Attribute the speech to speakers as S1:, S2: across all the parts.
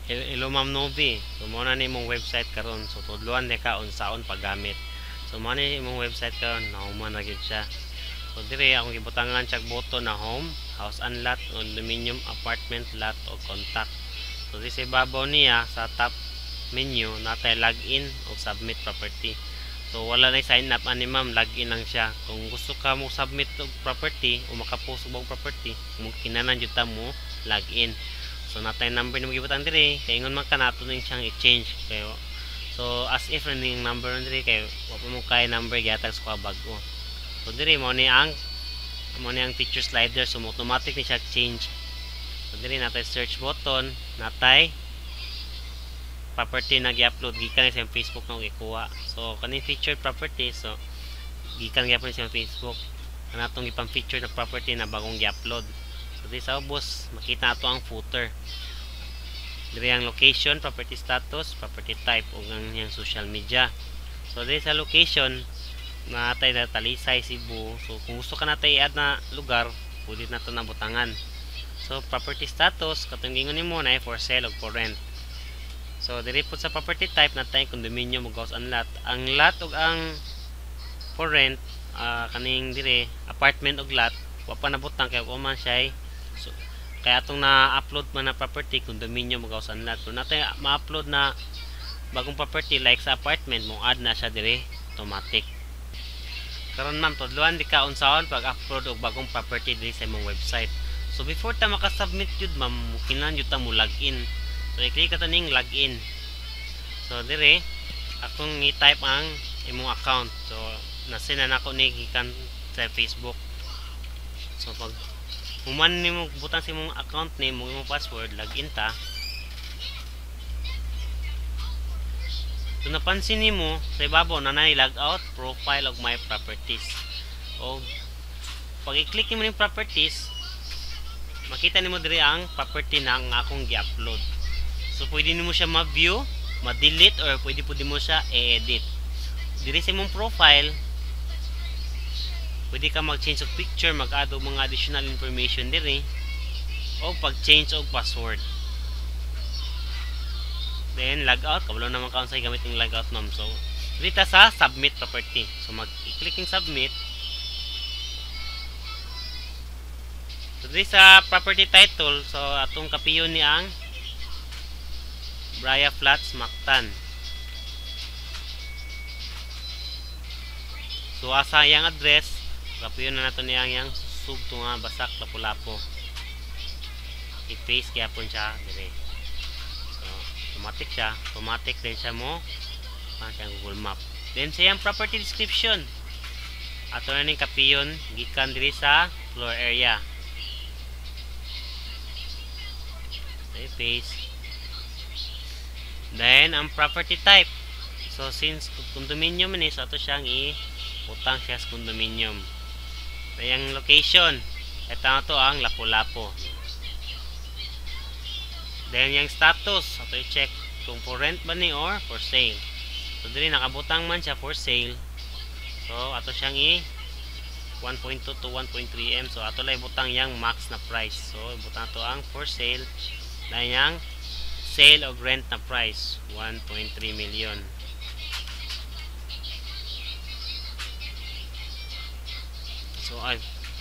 S1: Hello Ma'am Novi. So mo na ni mong website karon. So tudluan ni ka unsaon paggamit. So mo ni imong website karon, nahuman ra gyud siya. So dire akong gibutangan siya button na home, house and lot, condominium, apartment, lot o contact. So this ibabaw niya sa top menu natay login o submit property. So wala na sign up ani ma'am, login lang siya. Kung gusto ka mo submit og property o makapost og property, mo kinahanglan jud ta mo login. So natay number na magibutang dire kay ingon man kanato ning siyang i-change kayo. So as if ning number dire kay wa pa mo kay number gihatag sa bago. So dire mo ni ang feature slider, so automatic ni siya change. So dire natay search button, natay property na gi-upload gikan sa Facebook na gikuha. So kaning featured property, so gikan gyapon sa Facebook kanatong ipang feature na property na bagong gi-upload. So this sa ubos makita nato ang footer. Dire ang location, property status, property type ug ang yang social media. So dire sa location natay na Talisay, Cebu. So kung gusto ka natay i-add na lugar, pwede nato na butangan. So property status katong gingon nimo na for sale ug for rent. So dire po sa property type natay condominium ug house and lot. Ang lot ug ang for rent kaning dire apartment ug lot wa pa nabutang kay ko man siya so, kaya atong na-upload man na property condominium ug house and lot. Kung natay ma-upload na bagong property like sa apartment mo add na siya dire automatic. Karon ma'am tudloan di ka unsaon pag-upload og bagong property diri sa imong website. So before ta maka-submit jud ma'am, kinahanglan jud ta mo login. So i-click ta ning login. So dire akong i-type ang imong account. So nasin na nako ni gikan sa Facebook. So pag human nimo butang sa imong account name mo imong password, login ta. So napansin nimo sa ibabaw na nay log out, profile of my properties. O pag i-click nimo ning properties, makita nimo diri ang property na ang akong gi-upload. So pwede nimo siya ma-view, ma-delete or pwede mo siya i-edit. Diri sa imong profile, pwede ka mag-change og picture, mag-add og mga additional information diri o pag-change og password. Then log out, kabalo naman ka unsay gamit ng log out ma'am. So dito sa submit property. So mag-i-click ning submit. So dito sa property title, so atong kapiyon ni ang Braya Flats Mactan. So asa yang address, kapiyon na nato niyang yang sugto nga Basak, Lapu-Lapu. I-paste gyapon siya dire. Automatic din siya mo sa Google Map. Then sa yung property description, ato na ning kapiyon gikan diri sa floor area. Okay, paste. Then ang property type, so since condominium ni, so ato siyang i-utang siya sa condominium. So yung location, ito na to ang Lapu-Lapu. Then yung status, ato i-check kung for rent ba ni or for sale. So dili nakabutang man siya for sale. So ato siyang 1.2 to 1.3 M. So ato lang ibutang yang max na price. So ibutang to ang for sale na yang sale o rent na price 1.3 million. So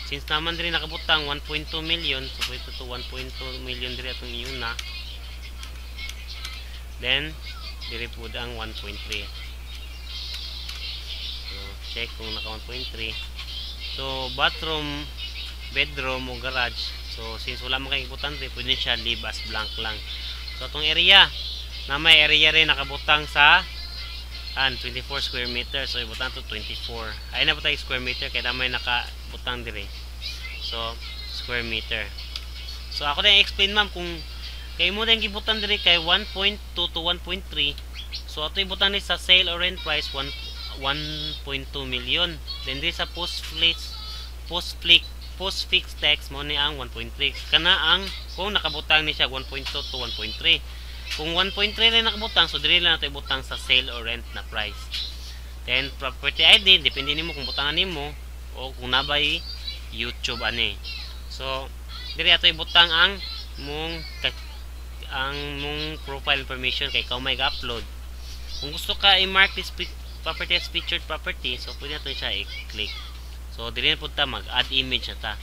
S1: since naman diri nakabutang 1.2 million, so ito to 1.2 million diri atong iuna. Then diri po ang 1.3. So check kung naka 1.3. So bathroom, bedroom o garage, so since wala man kay ibutan diri, pwede siya leave as blank lang. So atong area na may area rin nakabutang sa 24 square meter, so ibutang to 24. Ay na butang square meter kay damay nakabutang diri. So square meter. So ako din explain ma'am kung kay mo din gibutan diri kay 1.2 to 1.3. So ato ibutan ni sa sale or rent price 1.2 million. Then diri sa post fixed tax mo ni ang 1.3. Kana ang kung nakabutang ni siya 1.2 to 1.3. Kung 1.3 rin nakabutang, so diri lang nato ibutang sa sale or rent na price. Then property ID, depende nimo kung butangan nimo o kung nabay YouTube ani. So diri ato ibutang ang mong ang mong profile information kay ikaw may upload. Kung gusto ka i-mark this property as featured property, so pwede natin siya i-click. So dili na pud ta mag-add image na ta.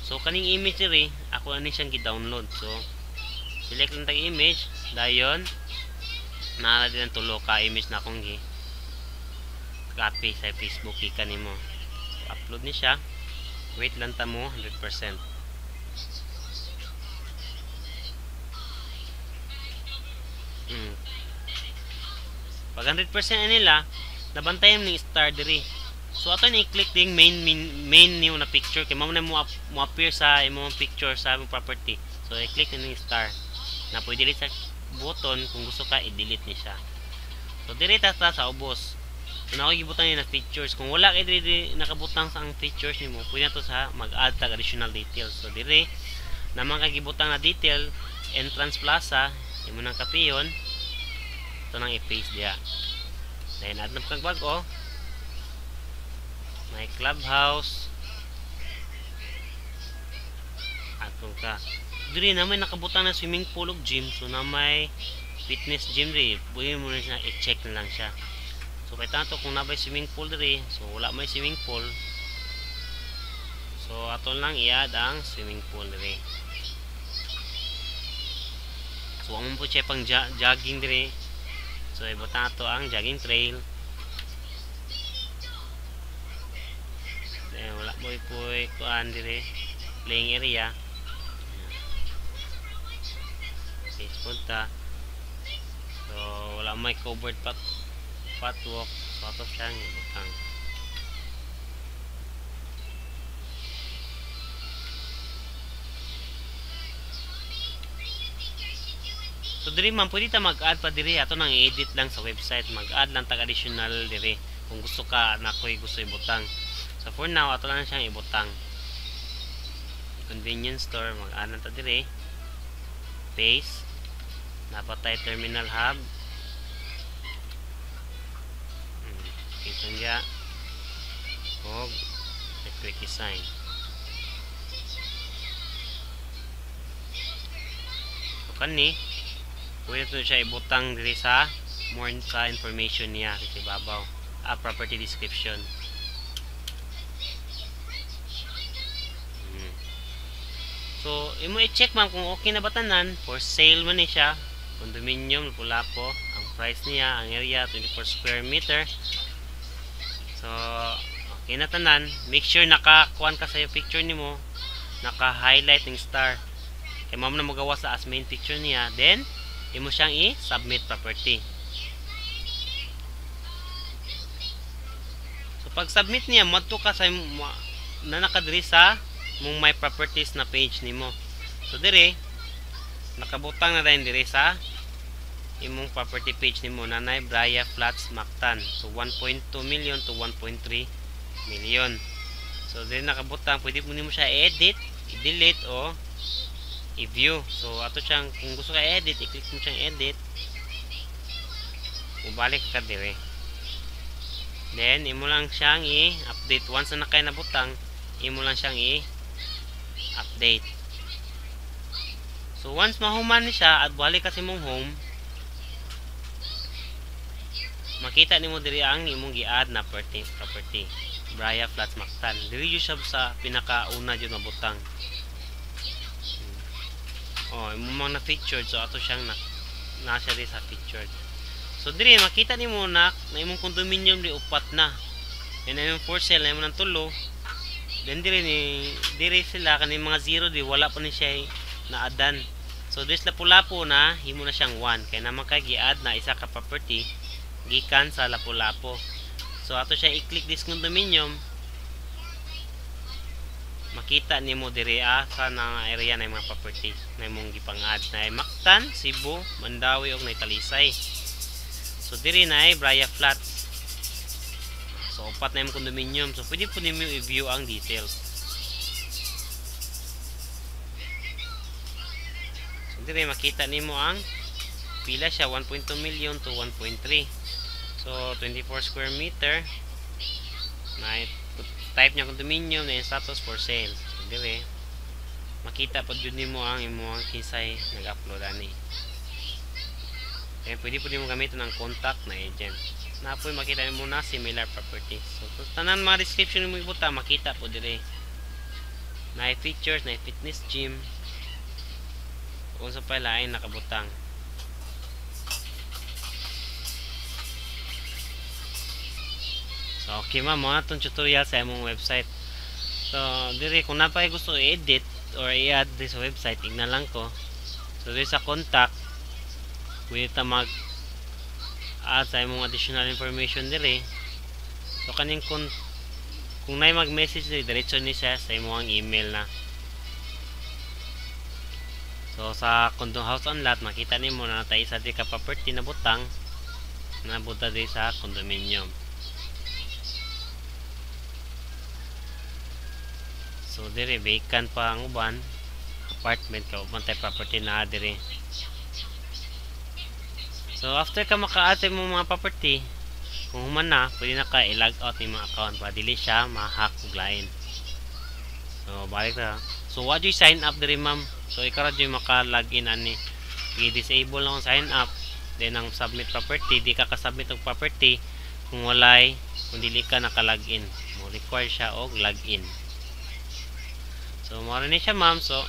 S1: So kaning image diri ako ani siyang gi-download. So select lang tag image, dayon naa din ang tulo ka image na akong gi copy sa Facebook ika nimo. So, upload ni siya. Wait lang ta mo 100%. Pag 100% nila, nabantayan ng star diri. So ato ni i-click ding main new na picture kay mao na mo appear sa imong picture sa imong property. So i-click ni star. Na pwede delete sa button kung gusto ka i-delete ni siya. So diri ta sa ubos. So na gibutang ni na features. Kung wala kay diri nakabutang sa ang features nimo, pwede na to sa mag-add tag additional details. So diri naman kay gibutang na detail entrance plaza, imo nang kapiyon. Ito nang i-paste diya. Then add na kag bago. May clubhouse. Atong ka. Diri na may nakabutang na swimming pool ug gym. So na may fitness gym diri. Pwede mo na siya i-check na lang siya. So kay tanto kung nabay swimming pool diri, so wala may swimming pool. So aton lang i-add ang swimming pool diri. So ang po siya pang jogging diri. So ibutang ato ang jogging trail. Then wala mo ipoy kuan diri playing area. Page punta. So wala may covered pathwalk. So ato siyang ibutang. So diri man pwede ta mag-add pa diri, ato nang i-edit lang sa website, mag-add lang tag additional diri kung gusto ka na koy gusto ibutang. So for now ato lang siyang ibutang. Convenience store, mag-add lang ta diri. Paste. Napatay terminal hub. Ito nga. Og quick design. So kani pwede ito siya ibutang diri sa more sa information niya sa ibabaw. Property description. So, imo i-check man kung okay na ba tanan. For sale man ni siya. Condominium, Lapu-Lapu. Ang price niya, ang area, 24 square meter. So, okay na tanan. Make sure nakakuan ka sa picture nimo. Naka-highlight ng star. Kaya mamo na magawa sa as main picture niya. Then, imo siyang i-submit property. So pag submit niya, madto ka sa na nakadiri sa mong my properties na page nimo. So dire nakabutang na din dire sa imong property page nimo nanay Braya Flats Mactan. So 1.2 million to 1.3 million. So dire nakabutang, pwede mo nimo siya i-edit, i-delete o i-view. So ato siyang kung gusto ka i-edit, i-click mo siyang edit. Ubalik ka dire. Then imo lang siyang i-update once na nakay nabutang, imo lang siyang i-update. So once mahuman ni siya at balik kasi mong home, makita nimo diri ang imong gi-add na property. Braya Flats Mactan. Diri jud siya sa pinakauna jud nabutang. Oh, imo mang na featured, so ato siyang nasa rin sa featured. So diri makita nimo na imong condominium di upat na. And imong for sale na imong nang tulo. Then diri sila kaning mga zero di wala pa ni siya na adan. So this Lapu-Lapu na himo na siyang 1 kay naman kay gi-add na isa ka property gikan sa Lapu-Lapu. So ato siya i-click this condominium. Makita nimo diri sa na area na mga property na imong gipang-add na Mactan, Cebu, Mandawi ug Talisay. So diri na Braya Flats. So upat na imong condominium. So pwede po nimo i-view ang details. So diri makita nimo ang pila siya 1.2 million to 1.3. So 24 square meter. Na type niya condominium na status for sale. So dire makita pud jud nimo ang imong kisay nag-upload ani. Kaya pwede mo gamiton ang contact na agent. Na po makita nimo na similar properties. So tanan mga description nimo ibuta makita po dire. Na features, na fitness gym. Kung sa pala ay nakabutang. So okay ma'am, mo na tong tutorial sa imong website. So dire kung napay gusto i-edit or i-add this website, tignan lang ko. So dire sa contact, pwede ta mag add sa imong additional information dire. So kaning kung nay mag-message dire, diretso ni siya sa imong email na. So sa condo house on lot, makita nimo na natay isa di ka property na butang na buta di sa condominium. So dire vacant pa ang uban apartment ka uban tay property na dire. So after ka maka-add mo mga property, kung human na, pwede na ka i-log out ng mga account para dili siya ma-hack ug lain. So balik na. So what do you sign up dire ma'am? So ikaw ra maka-login ani. I-disable lang ang sign up, then ang submit property, di ka ka-submit og property kung walay, kung dili ka naka-login. Mo require siya og login. So mo ni siya ma'am. So